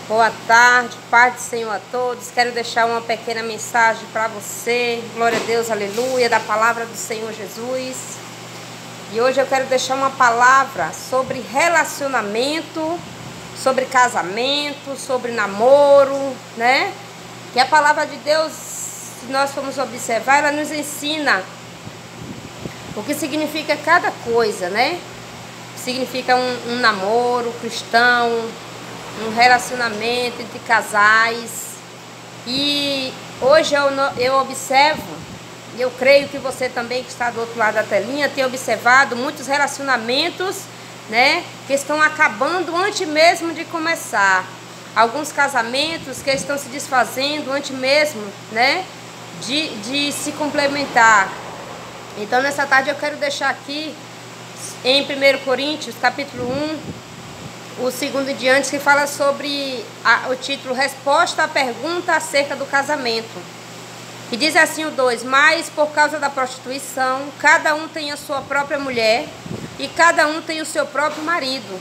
Boa tarde, paz do Senhor a todos. Quero deixar uma pequena mensagem para você. Glória a Deus, aleluia, da palavra do Senhor Jesus. E hoje eu quero deixar uma palavra sobre relacionamento, sobre casamento, sobre namoro, né? Que a palavra de Deus, se nós formos observar, ela nos ensina o que significa cada coisa, né? Significa um namoro cristão, um relacionamento entre casais. E hoje eu observo, e eu creio que você também que está do outro lado da telinha tem observado muitos relacionamentos, né, que estão acabando antes mesmo de começar. Alguns casamentos que estão se desfazendo antes mesmo, né, de se complementar. Então nessa tarde eu quero deixar aqui em 1 Coríntios capítulo 1, o segundo em diante, que fala sobre o título Resposta à pergunta acerca do casamento. E diz assim o 2: mas por causa da prostituição, cada um tem a sua própria mulher e cada um tem o seu próprio marido,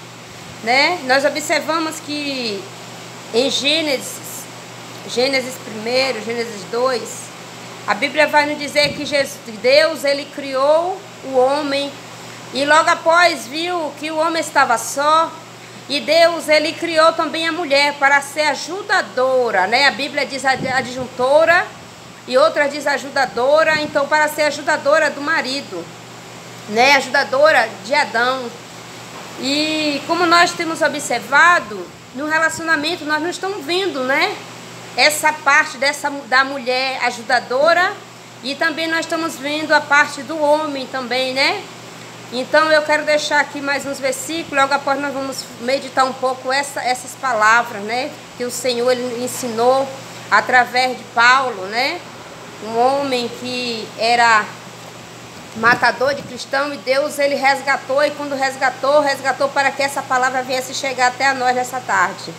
né? Nós observamos que em Gênesis 1, Gênesis 2, a Bíblia vai nos dizer que Deus ele criou o homem e logo após viu que o homem estava só. E Deus, ele criou também a mulher para ser ajudadora, né? A Bíblia diz adjuntora e outra diz ajudadora, então para ser ajudadora do marido, né? Ajudadora de Adão. E como nós temos observado, no relacionamento nós não estamos vendo, né? Essa parte da mulher ajudadora e também nós estamos vendo a parte do homem também, né? Então eu quero deixar aqui mais uns versículos, logo após nós vamos meditar um pouco essas palavras, né? Que o Senhor ele ensinou através de Paulo, né? Um homem que era matador de cristão e Deus ele resgatou, e quando resgatou para que essa palavra viesse chegar até a nós nessa tarde.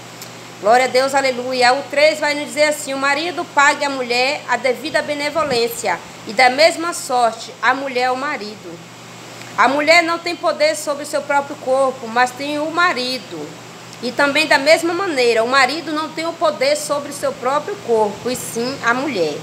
Glória a Deus, aleluia. O 3 vai nos dizer assim: o marido pague à mulher a devida benevolência e da mesma sorte a mulher ao marido. A mulher não tem poder sobre o seu próprio corpo, mas tem o marido. E também da mesma maneira, o marido não tem o poder sobre o seu próprio corpo, e sim a mulher.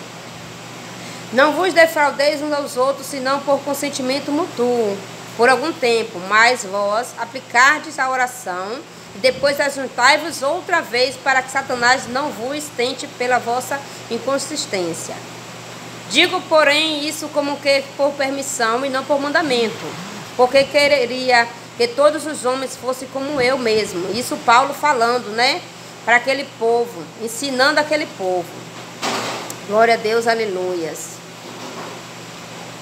Não vos defraudeis uns aos outros, senão por consentimento mútuo, por algum tempo, mas vós aplicardes a oração, e depois ajuntai-vos outra vez, para que Satanás não vos tente pela vossa inconsistência. Digo, porém, isso como que por permissão e não por mandamento, porque quereria que todos os homens fossem como eu mesmo. Isso Paulo falando, né, para aquele povo, ensinando aquele povo. Glória a Deus, aleluias.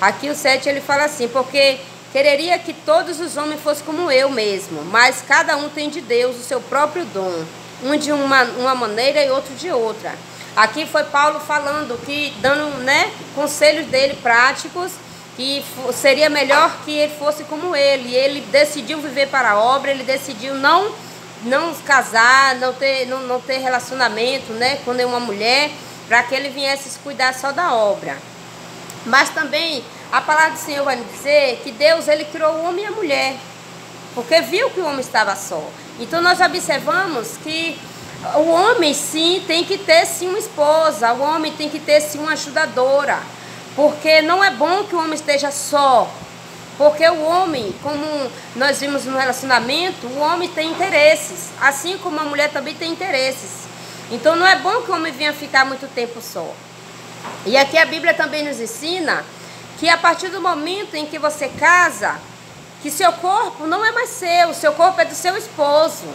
Aqui o 7 ele fala assim: porque quereria que todos os homens fossem como eu mesmo, mas cada um tem de Deus o seu próprio dom, um de uma maneira e outro de outra. Aqui foi Paulo falando, que dando, né, conselhos dele práticos, que seria melhor que ele fosse como ele. E ele decidiu viver para a obra, ele decidiu não casar, não ter relacionamento, né, com nenhuma mulher, para que ele viesse se cuidar só da obra. Mas também a palavra do Senhor vai dizer que Deus ele criou o homem e a mulher, porque viu que o homem estava só. Então nós observamos que o homem sim tem que ter sim uma esposa, o homem tem que ter sim uma ajudadora, porque não é bom que o homem esteja só, porque o homem, como nós vimos no relacionamento, o homem tem interesses, assim como a mulher também tem interesses. Então não é bom que o homem venha ficar muito tempo só. E aqui a Bíblia também nos ensina que a partir do momento em que você casa, que seu corpo não é mais seu corpo é do seu esposo.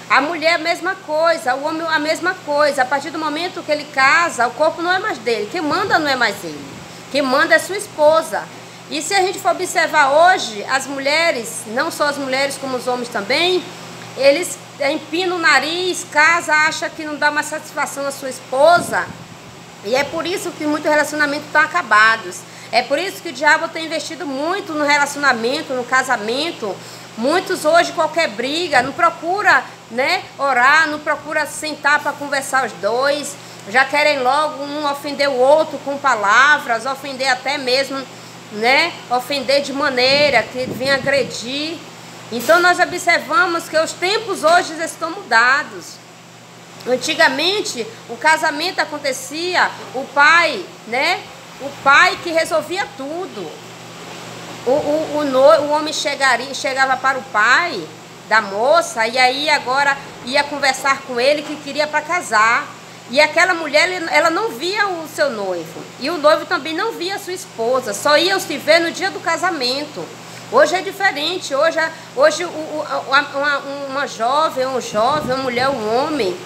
A mulher a mesma coisa, o homem a mesma coisa. A partir do momento que ele casa, o corpo não é mais dele. Quem manda não é mais ele. Quem manda é sua esposa. E se a gente for observar hoje, as mulheres, não só as mulheres como os homens também, eles empinam o nariz, casa, acha que não dá mais satisfação à sua esposa. E é por isso que muitos relacionamentos estão acabados. É por isso que o diabo tem investido muito no relacionamento, no casamento. Muitos hoje, qualquer briga, não procura, né, orar, não procura sentar para conversar os dois. Já querem logo um ofender o outro com palavras, ofender até mesmo, né, ofender de maneira que vem agredir. Então nós observamos que os tempos hoje estão mudados. Antigamente, o casamento acontecia, o pai, né? O pai que resolvia tudo. O homem chegava para o pai da moça e aí agora ia conversar com ele que queria para casar. E aquela mulher, ela não via o seu noivo. E o noivo também não via a sua esposa. Só iam se ver no dia do casamento. Hoje é diferente. Hoje uma jovem, uma mulher, um homem,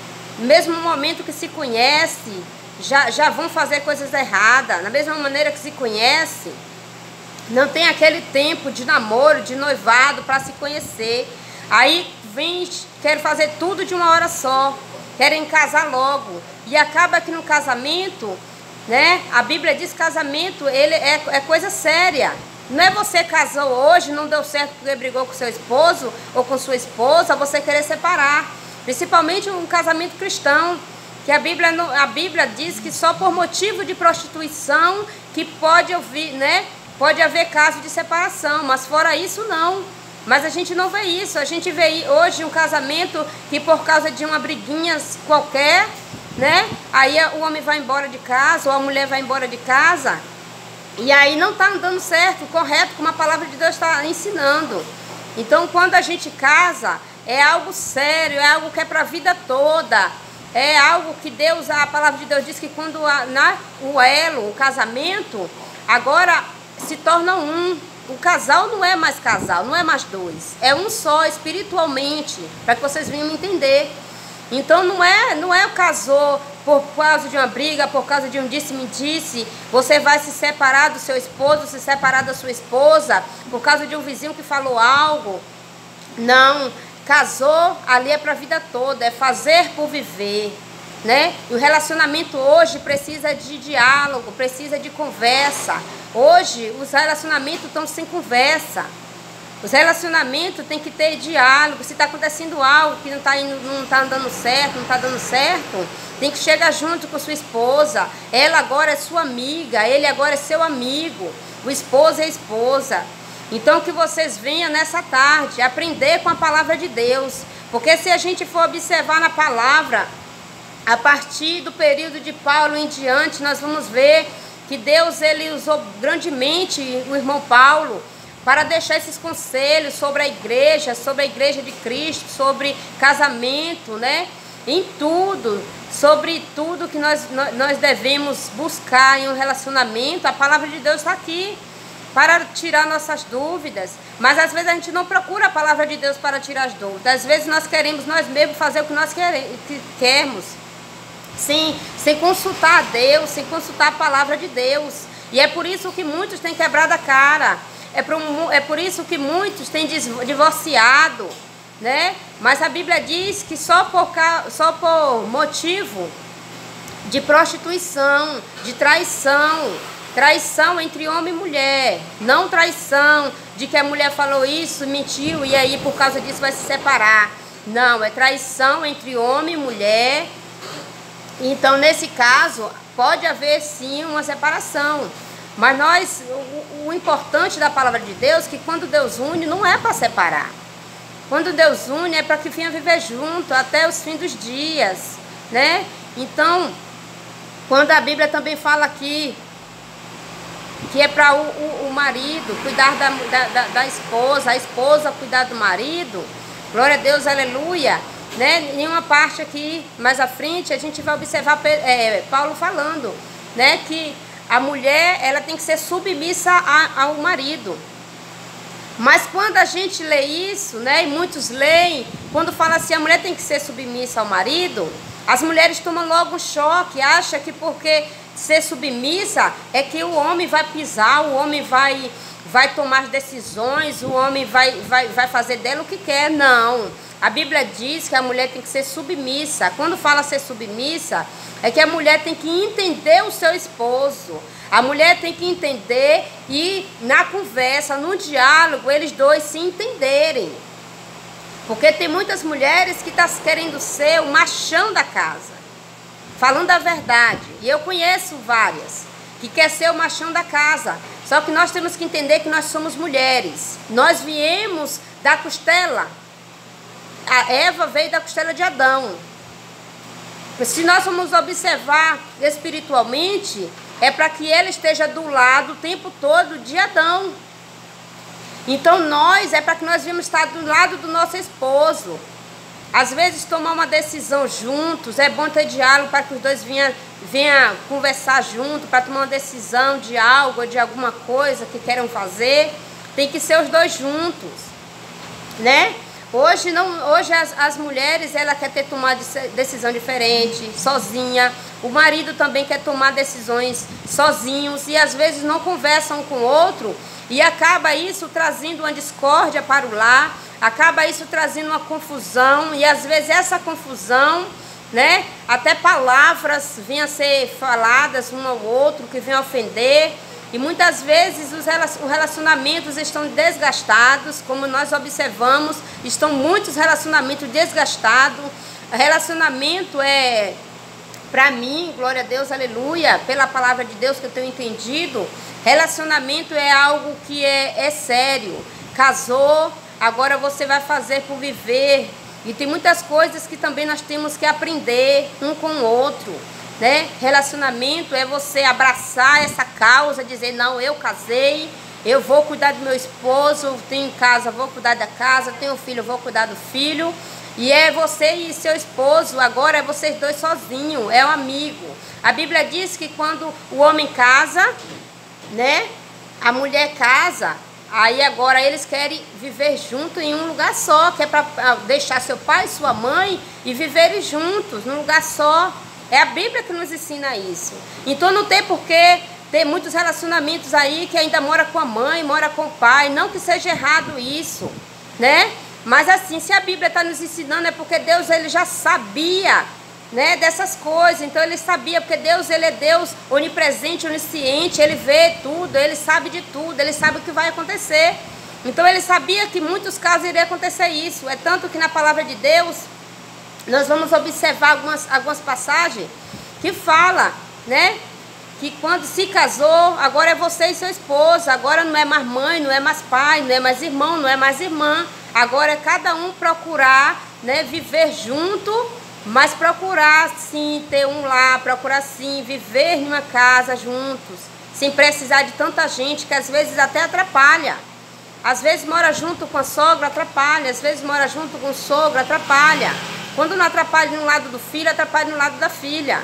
mesmo no momento que se conhece, já vão fazer coisas erradas. Da mesma maneira que se conhece, não tem aquele tempo de namoro, de noivado para se conhecer. Aí querem fazer tudo de uma hora só. Querem casar logo. E acaba que no casamento, né? A Bíblia diz que casamento ele é coisa séria. Não é você casou hoje, não deu certo porque brigou com seu esposo ou com sua esposa, você querer separar. Principalmente um casamento cristão. Que a Bíblia diz que só por motivo de prostituição que pode haver caso de separação. Mas fora isso, não. Mas a gente não vê isso. A gente vê hoje um casamento que por causa de uma briguinha qualquer, né? Aí o homem vai embora de casa ou a mulher vai embora de casa. E aí não está andando certo, correto, como a palavra de Deus está ensinando. Então quando a gente casa, é algo sério, é algo que é para a vida toda. É algo que Deus, a palavra de Deus diz que quando o elo, o casamento, agora se torna um. O casal não é mais casal, não é mais dois. É um só espiritualmente, para que vocês venham entender. Então não é o casou por causa de uma briga, por causa de um disse-me-disse. Você vai se separar do seu esposo, se separar da sua esposa, por causa de um vizinho que falou algo. Não, casou ali é para a vida toda, é fazer por viver. Né? O relacionamento hoje precisa de diálogo, precisa de conversa. Hoje os relacionamentos estão sem conversa. Os relacionamentos tem que ter diálogo. Se está acontecendo algo que não está andando certo, não está dando certo, tem que chegar junto com sua esposa. Ela agora é sua amiga, ele agora é seu amigo. O esposo é a esposa. Então que vocês venham nessa tarde aprender com a palavra de Deus. Porque se a gente for observar na palavra, a partir do período de Paulo em diante, nós vamos ver que Deus ele usou grandemente o irmão Paulo para deixar esses conselhos sobre a igreja de Cristo, sobre casamento, né? Em tudo, sobre tudo que nós devemos buscar em um relacionamento. A palavra de Deus está aqui para tirar nossas dúvidas, mas às vezes a gente não procura a palavra de Deus para tirar as dúvidas. Às vezes nós queremos nós mesmos fazer o que nós queremos. Sim, sem consultar a Deus, sem consultar a palavra de Deus. E é por isso que muitos têm quebrado a cara. É por isso que muitos têm divorciado, né? Mas a Bíblia diz que só por motivo de prostituição, de traição. Traição entre homem e mulher. Não traição de que a mulher falou isso, mentiu e aí por causa disso vai se separar. Não, é traição entre homem e mulher. Então, nesse caso, pode haver sim uma separação. Mas o importante da palavra de Deus é que quando Deus une, não é para separar. Quando Deus une, é para que venha viver junto até os fins dos dias, né? Então, quando a Bíblia também fala aqui, que é para o marido cuidar da esposa, a esposa cuidar do marido, glória a Deus, aleluia. Né? Em uma parte aqui, mais à frente, a gente vai observar Paulo falando, né, que a mulher ela tem que ser submissa ao marido. Mas quando a gente lê isso, né, e muitos leem, quando fala assim, a mulher tem que ser submissa ao marido, as mulheres tomam logo um choque, acham que porque ser submissa é que o homem vai pisar, o homem vai tomar decisões, o homem vai fazer dela o que quer. Não. A Bíblia diz que a mulher tem que ser submissa. Quando fala ser submissa, é que a mulher tem que entender o seu esposo. A mulher tem que entender e na conversa, no diálogo, eles dois se entenderem. Porque tem muitas mulheres que estão querendo ser o machão da casa. Falando a verdade. E eu conheço várias que quer ser o machão da casa. Só que nós temos que entender que nós somos mulheres. Nós viemos da costela. A Eva veio da costela de Adão. Se nós vamos observar espiritualmente, é para que ele esteja do lado o tempo todo de Adão. Então é para que nós vamos estar do lado do nosso esposo. Às vezes tomar uma decisão juntos, é bom ter diálogo para que os dois venham conversar junto, para tomar uma decisão de algo, de alguma coisa que queiram fazer. Tem que ser os dois juntos, né? Hoje as mulheres, ela quer tomar decisão diferente, sozinha. O marido também quer tomar decisões sozinhos e às vezes não conversam um com o outro e acaba isso trazendo uma discórdia para o lar, acaba isso trazendo uma confusão e às vezes essa confusão, né, até palavras vêm a ser faladas um ao outro que vêm a ofender. E muitas vezes os relacionamentos estão desgastados, como nós observamos, estão muitos relacionamentos desgastados. Relacionamento para mim, glória a Deus, aleluia, pela palavra de Deus que eu tenho entendido, relacionamento é algo que é sério. Casou, agora você vai fazer por viver. E tem muitas coisas que também nós temos que aprender um com o outro, né? Relacionamento é você abraçar essa causa, dizer, não, eu casei, eu vou cuidar do meu esposo, tenho casa, vou cuidar da casa, tenho filho, vou cuidar do filho. E é você e seu esposo, agora é vocês dois sozinhos, é um amigo. A Bíblia diz que quando o homem casa, né, a mulher casa, aí agora eles querem viver junto em um lugar só, que é para deixar seu pai e sua mãe e viverem juntos, num lugar só. É a Bíblia que nos ensina isso. Então não tem porquê ter muitos relacionamentos aí que ainda mora com a mãe, mora com o pai. Não que seja errado isso, né? Mas assim, se a Bíblia está nos ensinando é porque Deus ele já sabia, né, dessas coisas. Então ele sabia, porque Deus ele é Deus onipresente, onisciente. Ele vê tudo, ele sabe de tudo, ele sabe o que vai acontecer. Então ele sabia que em muitos casos iria acontecer isso. É tanto que na palavra de Deus nós vamos observar algumas passagens que fala, né, que quando se casou, agora é você e seu esposo, agora não é mais mãe, não é mais pai, não é mais irmão, não é mais irmã, agora é cada um procurar, né, viver junto, mas procurar sim ter um lar, procurar sim viver em uma casa juntos, sem precisar de tanta gente que às vezes até atrapalha. Às vezes mora junto com a sogra, atrapalha, às vezes mora junto com o sogro, atrapalha. Quando não atrapalha no lado do filho, atrapalha no lado da filha.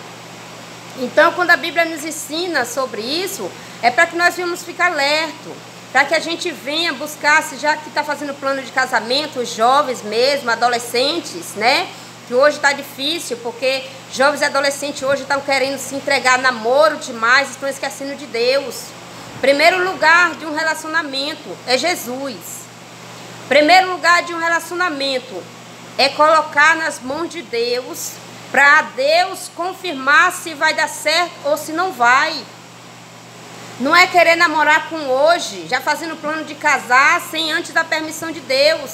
Então, quando a Bíblia nos ensina sobre isso, é para que nós venhamos ficar alertos, para que a gente venha buscar, se já que está fazendo plano de casamento, os jovens mesmo, adolescentes, né? Que hoje está difícil, porque jovens e adolescentes hoje estão querendo se entregar a namoro demais, estão esquecendo de Deus. Primeiro lugar de um relacionamento é Jesus. Primeiro lugar de um relacionamento é colocar nas mãos de Deus, para Deus confirmar se vai dar certo ou se não vai. Não é querer namorar com hoje, já fazendo plano de casar sem antes da permissão de Deus.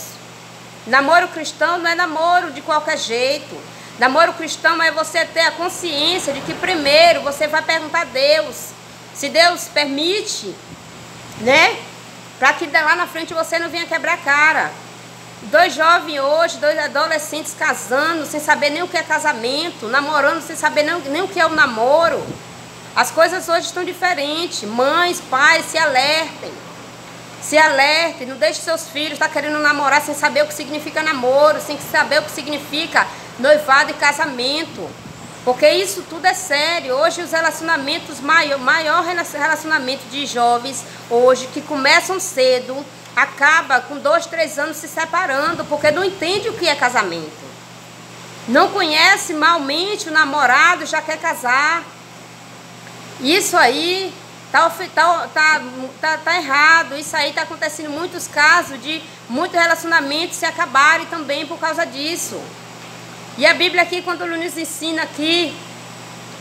Namoro cristão não é namoro de qualquer jeito. Namoro cristão é você ter a consciência de que primeiro você vai perguntar a Deus, se Deus permite, né? Para que lá na frente você não venha quebrar a cara. Dois jovens hoje, dois adolescentes casando, sem saber nem o que é casamento, namorando sem saber nem o que é o namoro. As coisas hoje estão diferentes. Mães, pais, se alertem. Se alertem, não deixe seus filhos estar querendo namorar sem saber o que significa namoro, sem saber o que significa noivado e casamento. Porque isso tudo é sério. Hoje os relacionamentos, maior relacionamento de jovens hoje, que começam cedo, acaba com 2, 3 anos se separando, porque não entende o que é casamento. Não conhece malmente o namorado, já quer casar. Isso aí tá errado. Isso aí está acontecendo em muitos casos de muitos relacionamentos se acabarem também por causa disso. E a Bíblia aqui, quando nos ensina aqui,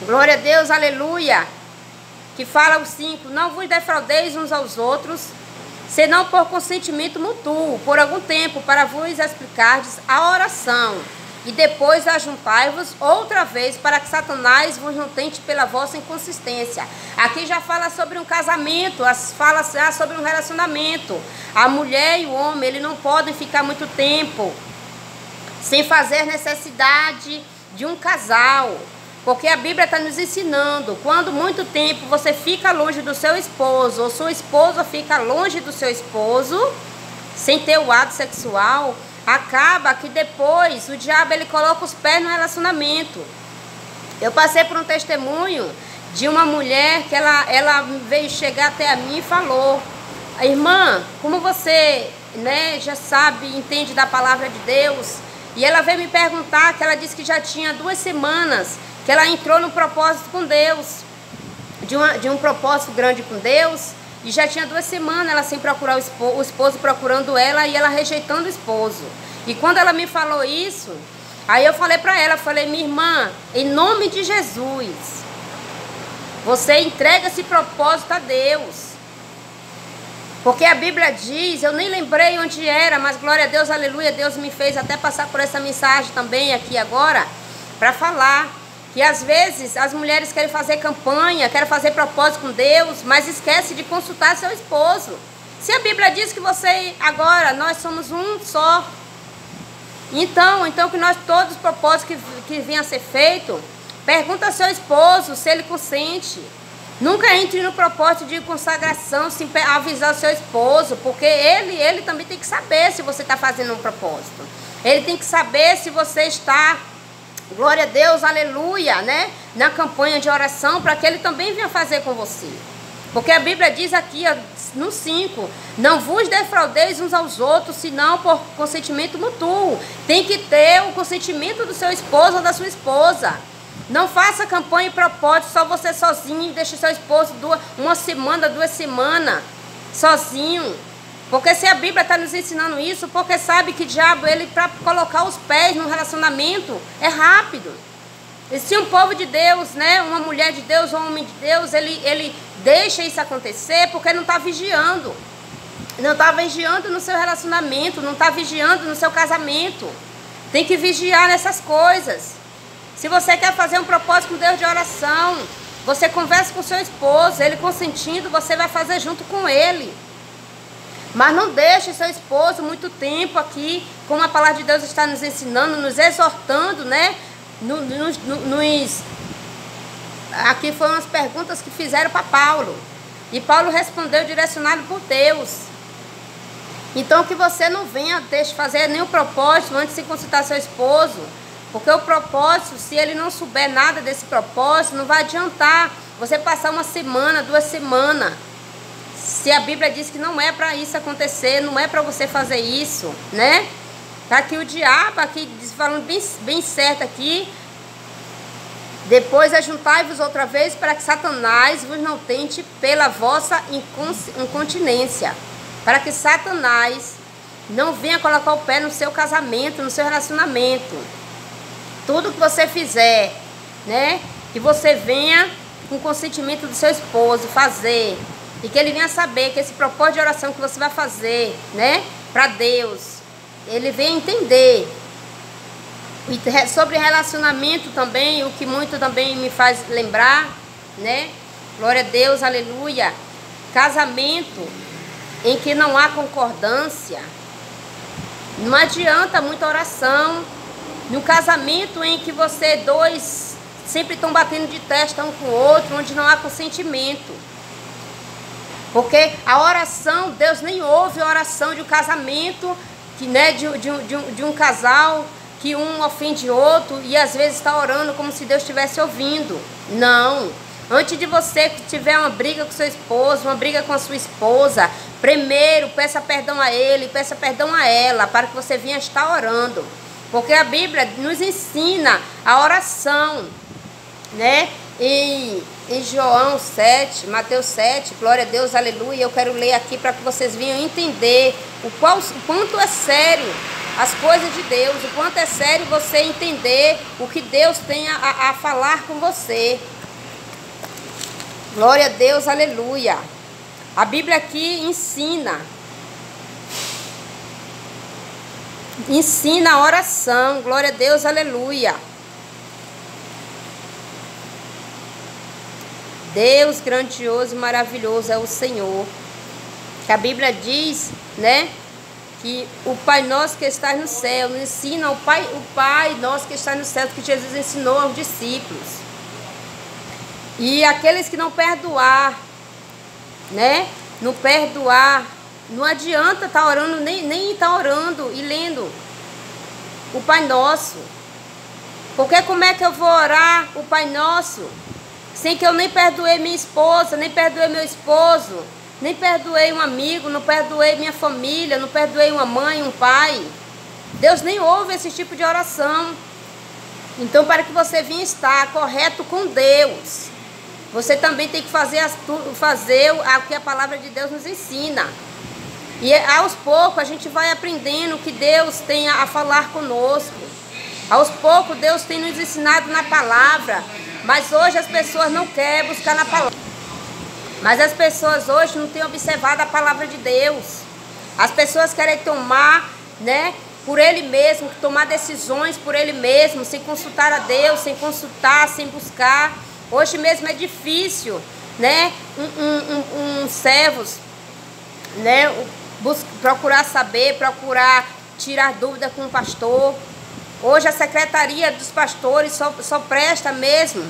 glória a Deus, aleluia, que fala o 5, não vos defraudeis uns aos outros, senão por consentimento mútuo, por algum tempo, para vos explicardes a oração, e depois ajuntai-vos outra vez, para que Satanás vos não tente pela vossa inconsistência. Aqui já fala sobre um casamento, fala sobre um relacionamento. A mulher e o homem, eles não podem ficar muito tempo sem fazer necessidade, de um casal. Porque a Bíblia está nos ensinando, quando muito tempo você fica longe do seu esposo, ou sua esposa fica longe do seu esposo, sem ter o ato sexual, acaba que depois o diabo ele coloca os pés no relacionamento. Eu passei por um testemunho de uma mulher que ela veio chegar até a mim e falou: irmã, como você, né, já sabe, entende da palavra de Deus, e ela veio me perguntar que ela disse que já tinha 2 semanas que ela entrou no propósito com Deus, de um propósito grande com Deus, e já tinha 2 semanas ela sem procurar o esposo procurando ela e ela rejeitando o esposo. E quando ela me falou isso, aí eu falei para ela, falei: minha irmã, em nome de Jesus, você entrega esse propósito a Deus. Porque a Bíblia diz, eu nem lembrei onde era, mas glória a Deus, aleluia, Deus me fez até passar por essa mensagem também aqui agora, para falar que às vezes as mulheres querem fazer campanha, querem fazer propósito com Deus, mas esquece de consultar seu esposo. Se a Bíblia diz que você, agora, nós somos um só, então que nós todos os propósitos que venham a ser feito, pergunta ao seu esposo se ele consente. Nunca entre no propósito de consagração sem avisar o seu esposo, porque ele também tem que saber se você está fazendo um propósito. Ele tem que saber se você está, glória a Deus, aleluia, né, na campanha de oração, para que ele também venha fazer com você. Porque a Bíblia diz aqui, ó, no 5, não vos defraudeis uns aos outros, senão por consentimento mútuo. Tem que ter o consentimento do seu esposo ou da sua esposa. Não faça campanha e propósito só você sozinho, deixe seu esposo 1 semana, 2 semanas, sozinho. Porque se a Bíblia está nos ensinando isso, porque sabe que o diabo, ele para colocar os pés no relacionamento, é rápido. E se um povo de Deus, né, uma mulher de Deus, um homem de Deus, ele deixa isso acontecer porque não está vigiando. Não está vigiando no seu relacionamento, não está vigiando no seu casamento. Tem que vigiar nessas coisas. Se você quer fazer um propósito com Deus de oração, você conversa com seu esposo, ele consentindo, você vai fazer junto com ele. Mas não deixe seu esposo muito tempo aqui, como a palavra de Deus está nos ensinando, nos exortando, né? Aqui foram as perguntas que fizeram para Paulo. E Paulo respondeu direcionado por Deus. Então que você não venha fazer nenhum propósito antes de consultar seu esposo. Porque o propósito, se ele não souber nada desse propósito, não vai adiantar você passar 1 semana, 2 semanas. Se a Bíblia diz que não é para isso acontecer, não é para você fazer isso, né? Tá aqui o diabo, aqui falando bem certo aqui. Depois ajuntai-vos outra vez para que Satanás vos não tente pela vossa incontinência. Para que Satanás não venha colocar o pé no seu casamento, no seu relacionamento. Tudo que você fizer, né? Que você venha com o consentimento do seu esposo fazer. E que ele venha saber que esse propósito de oração que você vai fazer, né, para Deus, ele venha entender. E sobre relacionamento também, o que muito também me faz lembrar, né, glória a Deus, aleluia, casamento em que não há concordância, não adianta muita oração. No casamento em que você dois sempre estão batendo de testa um com o outro, onde não há consentimento. Porque a oração, Deus nem ouve a oração de um casamento, que, né, de um casal, que um ofende outro e às vezes está orando como se Deus estivesse ouvindo. Não. Antes de você que tiver uma briga com seu esposo, uma briga com a sua esposa, primeiro peça perdão a ele, peça perdão a ela, para que você venha estar orando. Porque a Bíblia nos ensina a oração, né? Em João 7, Mateus 7, glória a Deus, aleluia. Eu quero ler aqui para que vocês venham entender o quanto é sério as coisas de Deus, o quanto é sério você entender o que Deus tem a falar com você. Glória a Deus, aleluia. A Bíblia aqui ensina a oração, glória a Deus, aleluia. Deus grandioso e maravilhoso é o Senhor. Que a Bíblia diz, né, que o Pai Nosso que está no céu, nos ensina o Pai Nosso que está no céu, que Jesus ensinou aos discípulos. E aqueles que não perdoar, né? Não perdoar, não adianta estar orando, nem estar orando e lendo o Pai Nosso. Porque como é que eu vou orar o Pai Nosso sem que eu nem perdoei minha esposa, nem perdoei meu esposo, nem perdoei um amigo, não perdoei minha família, não perdoei uma mãe, um pai? Deus nem ouve esse tipo de oração. Então, para que você venha estar correto com Deus, você também tem que fazer o que a palavra de Deus nos ensina. E aos poucos a gente vai aprendendo o que Deus tem a falar conosco. Aos poucos Deus tem nos ensinado na palavra. Mas hoje as pessoas não querem buscar na palavra. Mas as pessoas hoje não têm observado a palavra de Deus. As pessoas querem tomar, né, por ele mesmo, tomar decisões por ele mesmo, sem consultar a Deus, sem consultar, sem buscar. Hoje mesmo é difícil, né, servos, né, procurar saber, procurar tirar dúvida com o pastor. Hoje a secretaria dos pastores só presta mesmo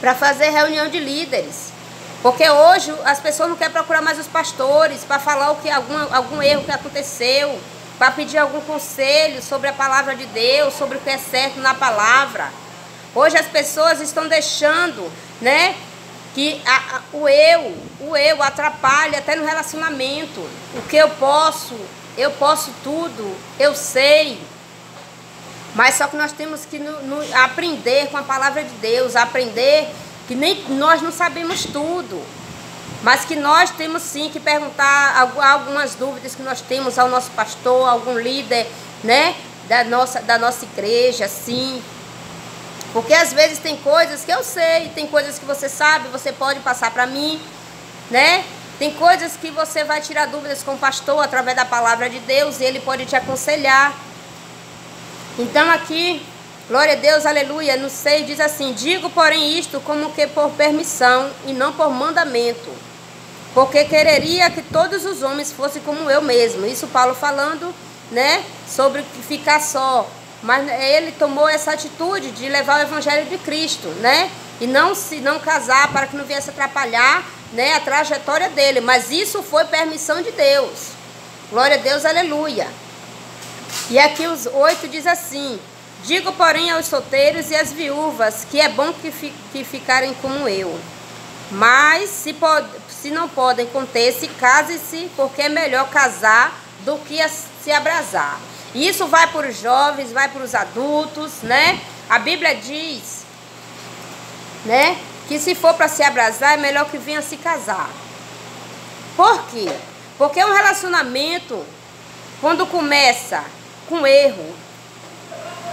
para fazer reunião de líderes. Porque hoje as pessoas não querem procurar mais os pastores para falar algum erro que aconteceu, para pedir algum conselho sobre a palavra de Deus, sobre o que é certo na palavra. Hoje as pessoas estão deixando, né, que o eu atrapalha até no relacionamento. O que eu posso tudo, eu sei. Mas só que nós temos que aprender com a palavra de Deus, aprender que nem nós não sabemos tudo, mas que nós temos sim que perguntar algumas dúvidas que nós temos ao nosso pastor, algum líder, né, da nossa igreja, sim. Porque às vezes tem coisas que eu sei, tem coisas que você sabe, você pode passar para mim, né? Tem coisas que você vai tirar dúvidas com o pastor através da palavra de Deus e ele pode te aconselhar. Então aqui, glória a Deus, aleluia, no 6 diz assim: digo, porém, isto como que por permissão e não por mandamento, porque quereria que todos os homens fossem como eu mesmo. Isso Paulo falando, né, sobre ficar só. Mas ele tomou essa atitude de levar o evangelho de Cristo, né, e não casar para que não viesse atrapalhar, né, a trajetória dele. Mas isso foi permissão de Deus. Glória a Deus, aleluia. E aqui os 8 diz assim: digo, porém, aos solteiros e às viúvas, que é bom que ficarem como eu. Mas se não podem conter-se, case-se, porque é melhor casar do que se abrasar. E isso vai para os jovens, vai para os adultos, né? A Bíblia diz, né, que se for para se abrasar, é melhor que venha se casar. Por quê? Porque um relacionamento, quando começa com erro,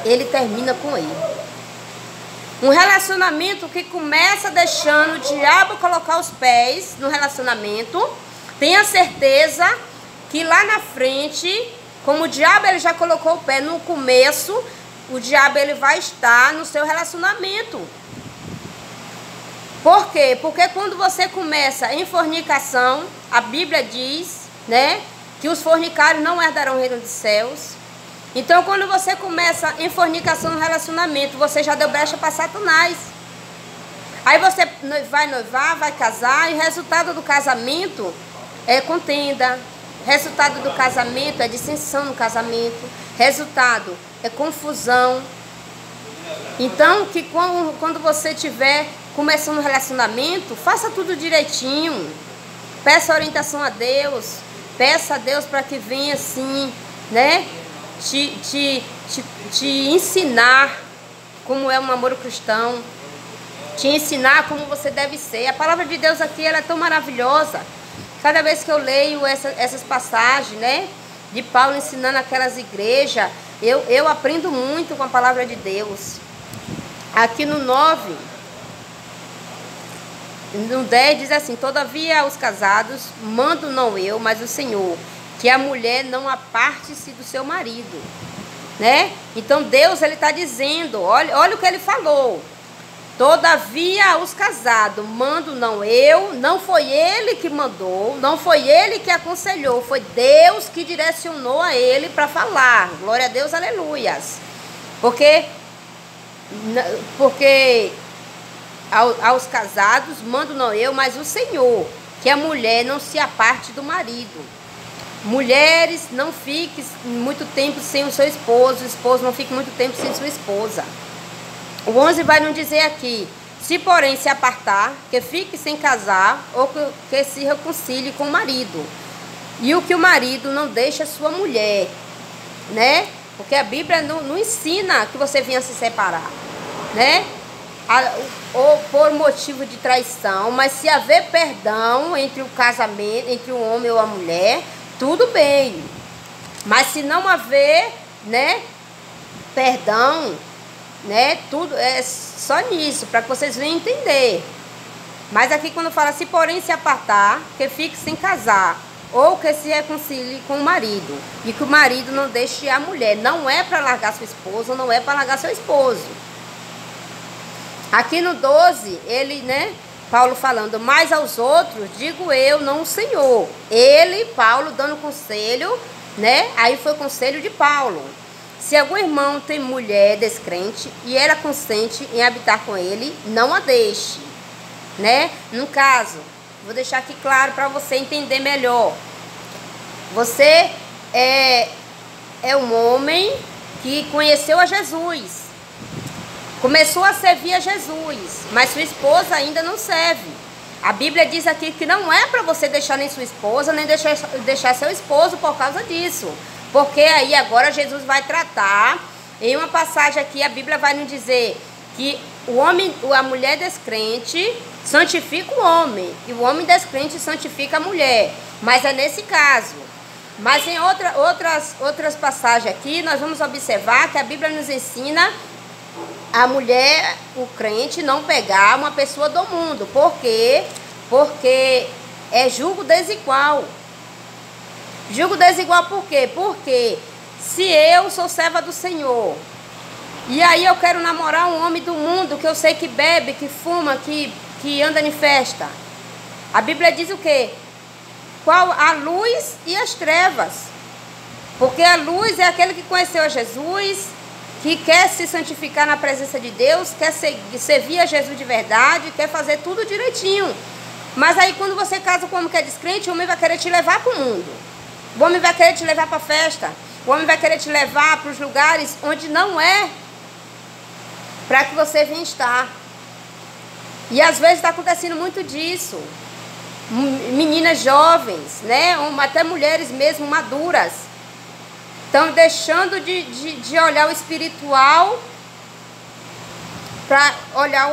ele termina com erro. Um relacionamento que começa deixando o diabo colocar os pés no relacionamento, tenha certeza que lá na frente, como o diabo ele já colocou o pé no começo, o diabo ele vai estar no seu relacionamento. Por quê? Porque quando você começa em fornicação, a Bíblia diz, né, que os fornicários não herdarão o reino dos céus. Então, quando você começa em fornicação no relacionamento, você já deu brecha para Satanás. Aí você vai noivar, vai casar, e o resultado do casamento é contenda. Resultado do casamento é dissensão no casamento. Resultado é confusão. Então, que quando você estiver começando um relacionamento, faça tudo direitinho. Peça orientação a Deus. Peça a Deus para que venha assim, né, te ensinar como é um namoro cristão, te ensinar como você deve ser. A palavra de Deus aqui ela é tão maravilhosa. Cada vez que eu leio essas passagens, né, de Paulo ensinando aquelas igrejas, eu aprendo muito com a palavra de Deus. Aqui no 9, no 10 diz assim: todavia aos casados mando não eu, mas o Senhor, que a mulher não aparte-se do seu marido, né? Então Deus ele está dizendo, olha o que ele falou. Todavia aos casados mando não eu, não foi ele que mandou, não foi ele que aconselhou, foi Deus que direcionou a ele para falar. Glória a Deus, aleluias. Porque aos casados mando não eu, mas o Senhor, que a mulher não se aparte do marido. Mulheres, não fiquem muito tempo sem o seu esposo não fique muito tempo sem sua esposa. O 11 vai nos dizer aqui: se porém se apartar, que fique sem casar, ou que se reconcilie com o marido. E o que o marido não deixa sua mulher, né? Porque a Bíblia não ensina que você venha se separar, né? Ou por motivo de traição, mas se haver perdão entre o casamento, entre o homem ou a mulher, tudo bem. Mas se não haver, né, perdão, né, tudo é só nisso, para que vocês venham entender. Mas aqui quando fala, se porém se apartar, que fique sem casar, ou que se reconcilie com o marido, e que o marido não deixe a mulher. Não é para largar sua esposa, não é para largar seu esposo. Aqui no 12, ele, né, Paulo falando, mas aos outros digo eu, não o Senhor. Ele, Paulo, dando conselho, né, aí foi o conselho de Paulo. Se algum irmão tem mulher descrente e ela consente em habitar com ele, não a deixe, né? No caso, vou deixar aqui claro para você entender melhor. Você é um homem que conheceu a Jesus, começou a servir a Jesus, mas sua esposa ainda não serve. A Bíblia diz aqui que não é para você deixar nem sua esposa, nem deixar seu esposo por causa disso. Porque aí agora Jesus vai tratar, em uma passagem aqui a Bíblia vai nos dizer que a mulher descrente santifica o homem, e o homem descrente santifica a mulher. Mas é nesse caso. Mas em outras passagens aqui, nós vamos observar que a Bíblia nos ensina a mulher, o crente, não pegar uma pessoa do mundo. Por quê? Porque é julgo desigual. Julgo desigual por quê? Porque se eu sou serva do Senhor, e aí eu quero namorar um homem do mundo, que eu sei que bebe, que fuma, que anda em festa. A Bíblia diz o quê? Qual a luz e as trevas. Porque a luz é aquele que conheceu a Jesus, que quer se santificar na presença de Deus, quer servir a Jesus de verdade, quer fazer tudo direitinho. Mas aí quando você casa com um homem que é descrente, o homem vai querer te levar para o mundo. O homem vai querer te levar para a festa. O homem vai querer te levar para os lugares onde não é para que você venha estar. E às vezes está acontecendo muito disso. Meninas jovens, né? Até mulheres mesmo maduras, estão deixando de olhar o espiritual para olhar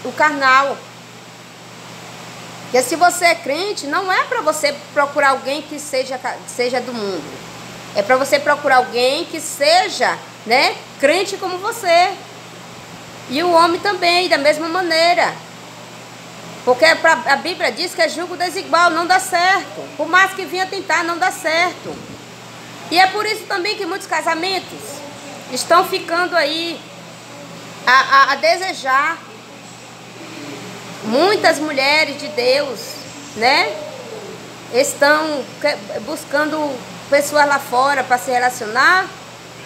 o carnal. Porque se você é crente, não é para você procurar alguém que seja do mundo. É para você procurar alguém que seja, né, crente como você. E o homem também, da mesma maneira. Porque a Bíblia diz que é julgo desigual, não dá certo. Por mais que venha tentar, não dá certo. E é por isso também que muitos casamentos estão ficando aí a desejar. Muitas mulheres de Deus, né, estão buscando pessoas lá fora para se relacionar,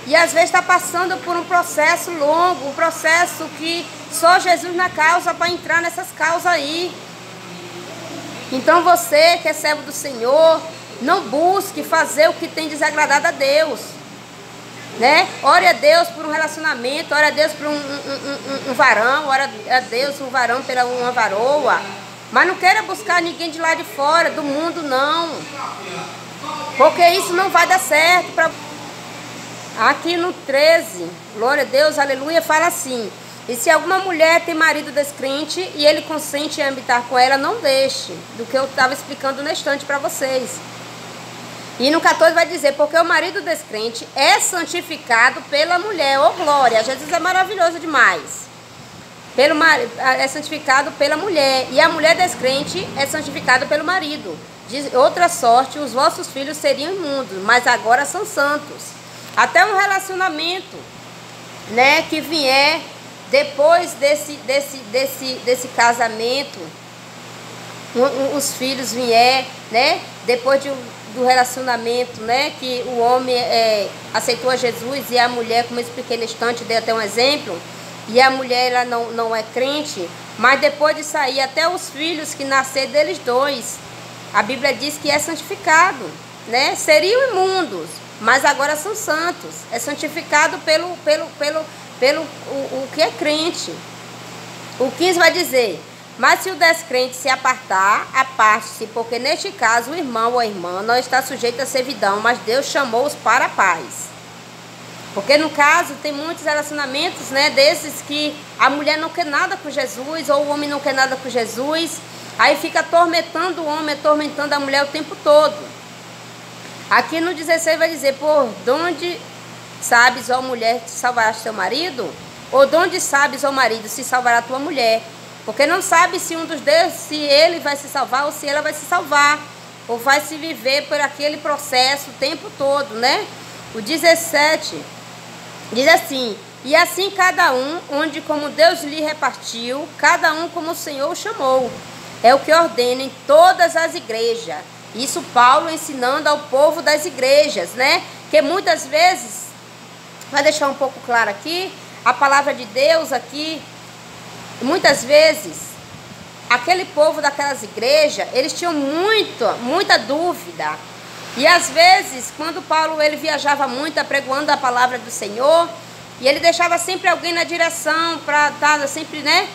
e às vezes está passando por um processo longo, um processo que só Jesus na causa para entrar nessas causas aí. Então você que é servo do Senhor, não busque fazer o que tem desagradado a Deus, né? Ore a Deus por um relacionamento, ore a Deus por um varão, ore a Deus um varão pela uma varoa, mas não queira buscar ninguém de lá de fora, do mundo, não, porque isso não vai dar certo. Aqui no 13, glória a Deus, aleluia, fala assim: e se alguma mulher tem marido descrente e ele consente em habitar com ela, não deixe, do que eu estava explicando na estante para vocês. E no 14 vai dizer, porque o marido descrente é santificado pela mulher. Ô glória, Jesus é maravilhoso demais. É santificado pela mulher. E a mulher descrente é santificada pelo marido. De outra sorte, os vossos filhos seriam imundos, mas agora são santos. Até um relacionamento, né, que vier depois desse casamento, os filhos vier, né? Depois do relacionamento, né? Que o homem aceitou a Jesus e a mulher, como eu expliquei no instante, dei até um exemplo, e a mulher ela não é crente, mas depois de sair, até os filhos que nascer deles dois, a Bíblia diz que é santificado, né? Seriam imundos, mas agora são santos. É santificado pelo o que é crente. O 15 vai dizer: mas se o descrente se apartar, aparte-se, porque neste caso o irmão ou a irmã não está sujeito à servidão, mas Deus chamou-os para a paz. Porque no caso tem muitos relacionamentos, né, desses que a mulher não quer nada com Jesus, ou o homem não quer nada com Jesus, aí fica atormentando o homem, atormentando a mulher o tempo todo. Aqui no 16 vai dizer: por donde sabes, ó mulher, te salvarás teu marido? Ou donde sabes, ó marido, se salvará tua mulher? Porque não sabe se um dos dois, se ele vai se salvar ou se ela vai se salvar, ou vai se viver por aquele processo o tempo todo, né? O 17 diz assim: e assim cada um, onde como Deus lhe repartiu, cada um como o Senhor o chamou. É o que ordena em todas as igrejas. Isso Paulo ensinando ao povo das igrejas, né? Que muitas vezes, vai deixar um pouco claro aqui, a palavra de Deus aqui, muitas vezes, aquele povo daquelas igrejas, eles tinham muita dúvida. E às vezes, quando Paulo ele viajava muito apregoando a palavra do Senhor, e ele deixava sempre alguém na direção para estar sempre, né,